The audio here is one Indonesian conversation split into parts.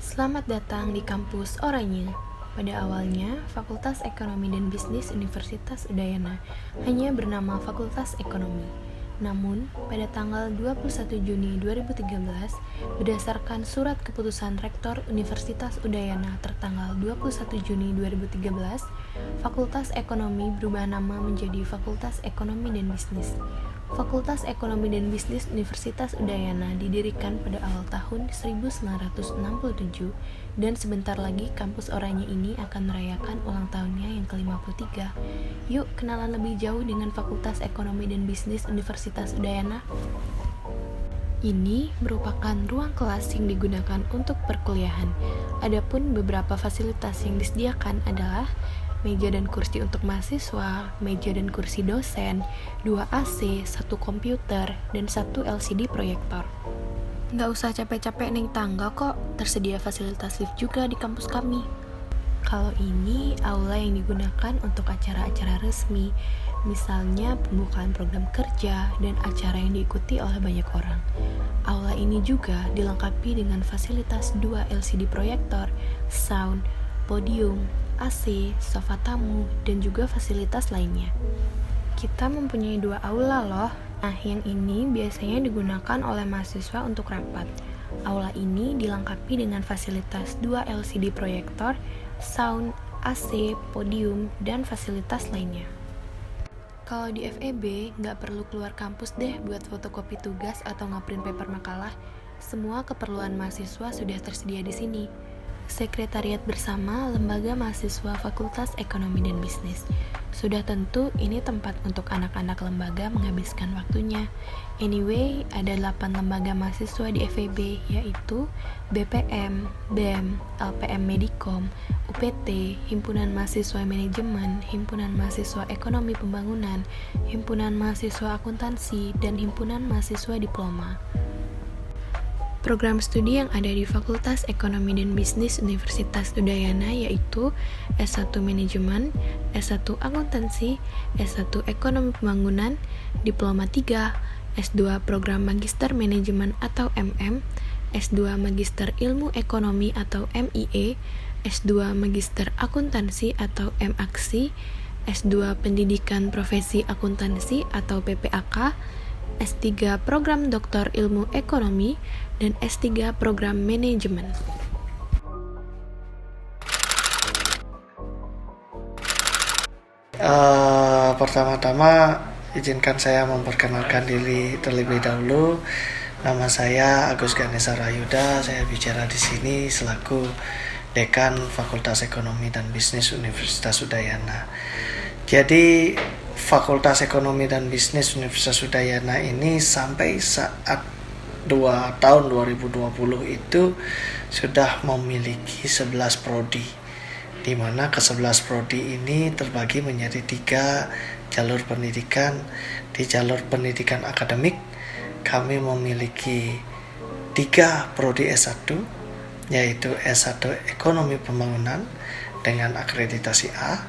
Selamat datang di kampus Oranye. Pada awalnya, Fakultas Ekonomi dan Bisnis Universitas Udayana hanya bernama Fakultas Ekonomi. Namun, pada tanggal 21 Juni 2013, berdasarkan surat keputusan Rektor Universitas Udayana tertanggal 21 Juni 2013, Fakultas Ekonomi berubah nama menjadi Fakultas Ekonomi dan Bisnis. Fakultas Ekonomi dan Bisnis Universitas Udayana didirikan pada awal tahun 1967 dan sebentar lagi kampus Oranye ini akan merayakan ulang tahunnya yang ke-53. Yuk kenalan lebih jauh dengan Fakultas Ekonomi dan Bisnis Universitas Udayana. Ini merupakan ruang kelas yang digunakan untuk perkuliahan. Adapun beberapa fasilitas yang disediakan adalah meja dan kursi untuk mahasiswa, meja dan kursi dosen, 2 AC, 1 komputer, dan 1 LCD proyektor. Nggak usah capek-capek naik tangga kok, tersedia fasilitas lift juga di kampus kami. Kalau ini aula yang digunakan untuk acara-acara resmi, misalnya pembukaan program kerja dan acara yang diikuti oleh banyak orang. Aula ini juga dilengkapi dengan fasilitas 2 LCD proyektor, sound, podium, AC, sofa tamu, dan juga fasilitas lainnya. Kita mempunyai 2 aula loh. Nah, yang ini biasanya digunakan oleh mahasiswa untuk rapat. Aula ini dilengkapi dengan fasilitas 2 LCD proyektor, sound, AC, podium, dan fasilitas lainnya. Kalau di FEB, nggak perlu keluar kampus deh buat fotokopi tugas atau ngeprint paper makalah. Semua keperluan mahasiswa sudah tersedia di sini. Sekretariat bersama Lembaga Mahasiswa Fakultas Ekonomi dan Bisnis. Sudah tentu ini tempat untuk anak-anak lembaga menghabiskan waktunya. Anyway, ada 8 lembaga mahasiswa di FEB, yaitu BPM, BEM, LPM Medikom, UPT, Himpunan Mahasiswa Manajemen, Himpunan Mahasiswa Ekonomi Pembangunan, Himpunan Mahasiswa Akuntansi, dan Himpunan Mahasiswa Diploma. Program studi yang ada di Fakultas Ekonomi dan Bisnis Universitas Udayana yaitu S1 Manajemen, S1 Akuntansi, S1 Ekonomi Pembangunan, Diploma 3, S2 Program Magister Manajemen atau MM, S2 Magister Ilmu Ekonomi atau MIE, S2 Magister Akuntansi atau MAksi, S2 Pendidikan Profesi Akuntansi atau PPAK, S3 Program Doktor Ilmu Ekonomi, dan S3 Program Manajemen. Pertama-tama izinkan saya memperkenalkan diri terlebih dahulu. Nama saya Agus Ganesha Rayuda. Saya bicara di sini selaku Dekan Fakultas Ekonomi dan Bisnis Universitas Udayana. Jadi Fakultas Ekonomi dan Bisnis Universitas Udayana ini sampai saat 2 tahun 2020 itu sudah memiliki 11 prodi, di mana ke-11 prodi ini terbagi menjadi 3 jalur pendidikan. Di jalur pendidikan akademik kami memiliki 3 prodi S1, yaitu S1 Ekonomi Pembangunan dengan akreditasi A,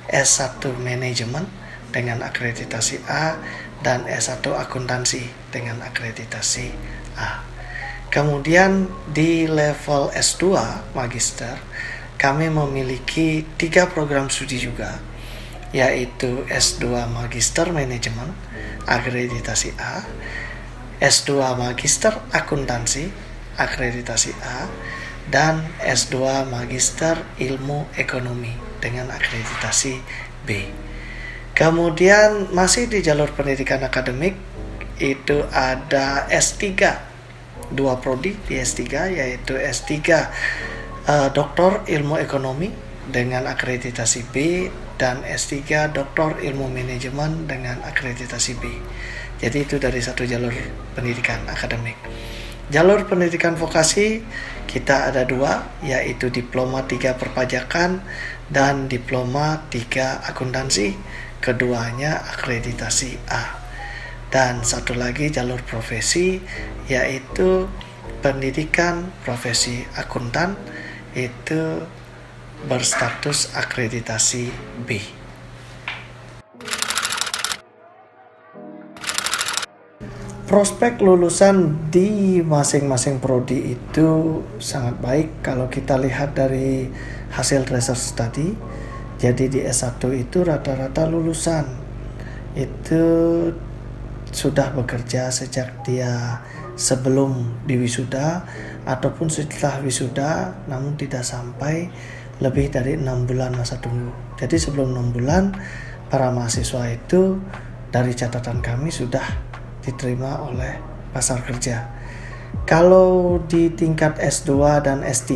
S1 Manajemen dengan akreditasi A, dan S1 Akuntansi dengan akreditasi A. Kemudian di level S2 Magister kami memiliki 3 program studi juga, yaitu S2 Magister Manajemen akreditasi A, S2 Magister Akuntansi akreditasi A, dan S2 Magister Ilmu Ekonomi dengan akreditasi B. Kemudian masih di jalur pendidikan akademik itu ada S3, 2 prodi di S3, yaitu S3 Doktor Ilmu Ekonomi dengan akreditasi B dan S3 Doktor Ilmu Manajemen dengan akreditasi B. Jadi itu dari satu jalur pendidikan akademik. Jalur pendidikan vokasi kita ada 2, yaitu Diploma 3 Perpajakan dan Diploma 3 Akuntansi. Keduanya akreditasi A. Dan satu lagi jalur profesi, yaitu pendidikan profesi akuntan, itu berstatus akreditasi B. Prospek lulusan di masing-masing prodi itu sangat baik kalau kita lihat dari hasil research tadi. Jadi di S1 itu rata-rata lulusan itu sudah bekerja sejak dia sebelum diwisuda ataupun setelah wisuda, namun tidak sampai lebih dari 6 bulan masa tunggu. Jadi sebelum 6 bulan para mahasiswa itu dari catatan kami sudah diterima oleh pasar kerja. Kalau di tingkat S2 dan S3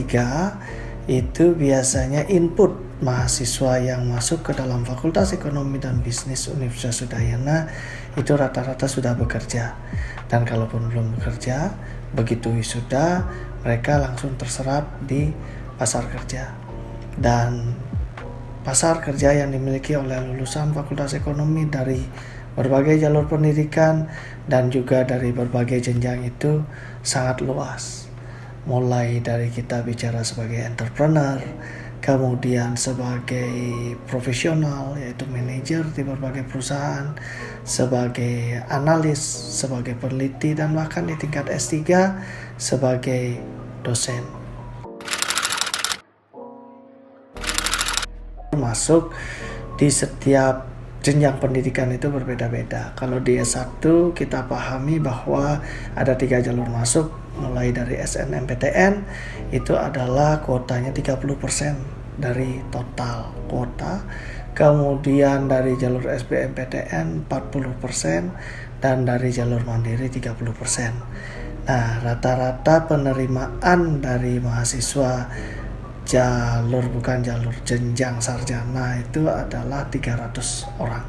itu biasanya input mahasiswa yang masuk ke dalam Fakultas Ekonomi dan Bisnis Universitas Udayana itu rata-rata sudah bekerja. Dan kalaupun belum bekerja, begitu wisuda mereka langsung terserap di pasar kerja. Dan pasar kerja yang dimiliki oleh lulusan Fakultas Ekonomi dari berbagai jalur pendidikan dan juga dari berbagai jenjang itu sangat luas. Mulai dari kita bicara sebagai entrepreneur, kemudian sebagai profesional yaitu manajer di berbagai perusahaan, sebagai analis, sebagai peneliti, dan bahkan di tingkat S3 sebagai dosen. Masuk di setiap jenjang pendidikan itu berbeda-beda. Kalau di S1 kita pahami bahwa ada 3 jalur masuk, mulai dari SNMPTN itu adalah kuotanya 30% dari total kuota. Kemudian dari jalur SBMPTN 40% dan dari jalur mandiri 30%. Nah, rata-rata penerimaan dari mahasiswa jalur jenjang sarjana itu adalah 300 orang.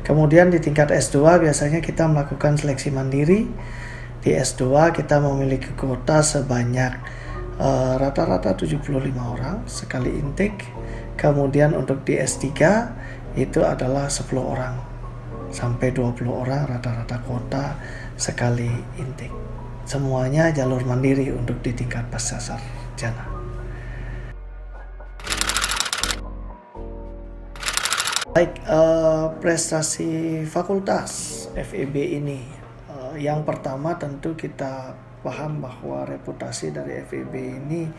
Kemudian di tingkat S2 biasanya kita melakukan seleksi mandiri. Di S2 kita memiliki kuota sebanyak rata-rata 75 orang sekali intake. Kemudian untuk di S3 itu adalah 10 orang sampai 20 orang rata-rata kuota sekali intake. Semuanya jalur mandiri untuk di tingkat pasca sarjana. Baik, prestasi fakultas FEB ini, yang pertama tentu kita paham bahwa reputasi dari FEB ini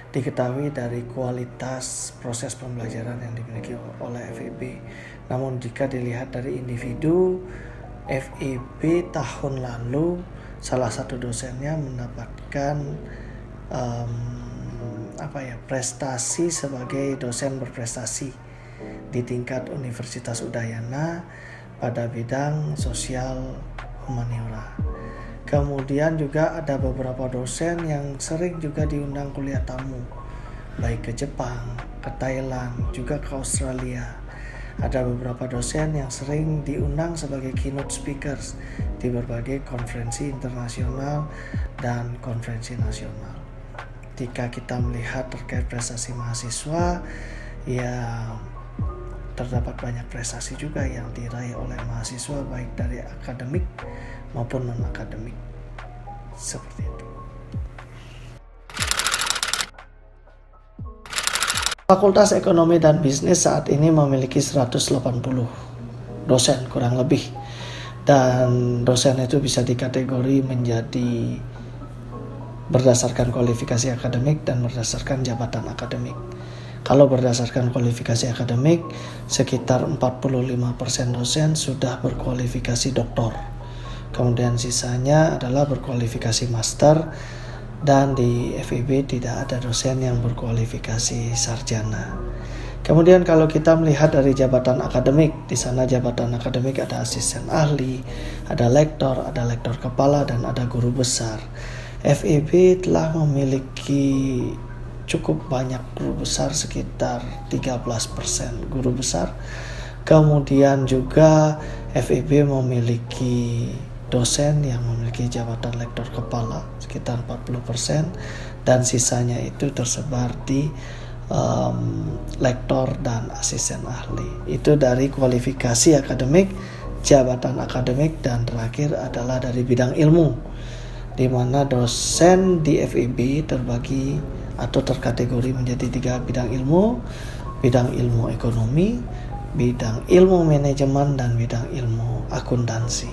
diketahui dari kualitas proses pembelajaran yang dimiliki oleh FEB. Namun jika dilihat dari individu, FEB tahun lalu salah satu dosennya mendapatkan prestasi sebagai dosen berprestasi di tingkat Universitas Udayana pada bidang sosial humaniora. Kemudian juga ada beberapa dosen yang sering juga diundang kuliah tamu, baik ke Jepang, ke Thailand, juga ke Australia. Ada beberapa dosen yang sering diundang sebagai keynote speakers di berbagai konferensi internasional dan konferensi nasional. Jika kita melihat terkait prestasi mahasiswa, ya terdapat banyak prestasi juga yang diraih oleh mahasiswa baik dari akademik maupun non-akademik. Seperti itu. Fakultas Ekonomi dan Bisnis saat ini memiliki 180 dosen kurang lebih. Dan dosen itu bisa dikategori menjadi berdasarkan kualifikasi akademik dan berdasarkan jabatan akademik. Kalau berdasarkan kualifikasi akademik, sekitar 45% dosen sudah berkualifikasi doktor. Kemudian sisanya adalah berkualifikasi master, dan di FEB tidak ada dosen yang berkualifikasi sarjana. Kemudian kalau kita melihat dari jabatan akademik, di sana jabatan akademik ada asisten ahli, ada lektor kepala, dan ada guru besar. FEB telah memiliki cukup banyak guru besar, sekitar 13% guru besar. Kemudian juga FEB memiliki dosen yang memiliki jabatan lektor kepala sekitar 40%, dan sisanya itu tersebar di lektor dan asisten ahli. Itu dari kualifikasi akademik, jabatan akademik, dan terakhir adalah dari bidang ilmu, di mana dosen di FEB terbagi atau terkategori menjadi 3 bidang ilmu ekonomi, bidang ilmu manajemen, dan bidang ilmu akuntansi.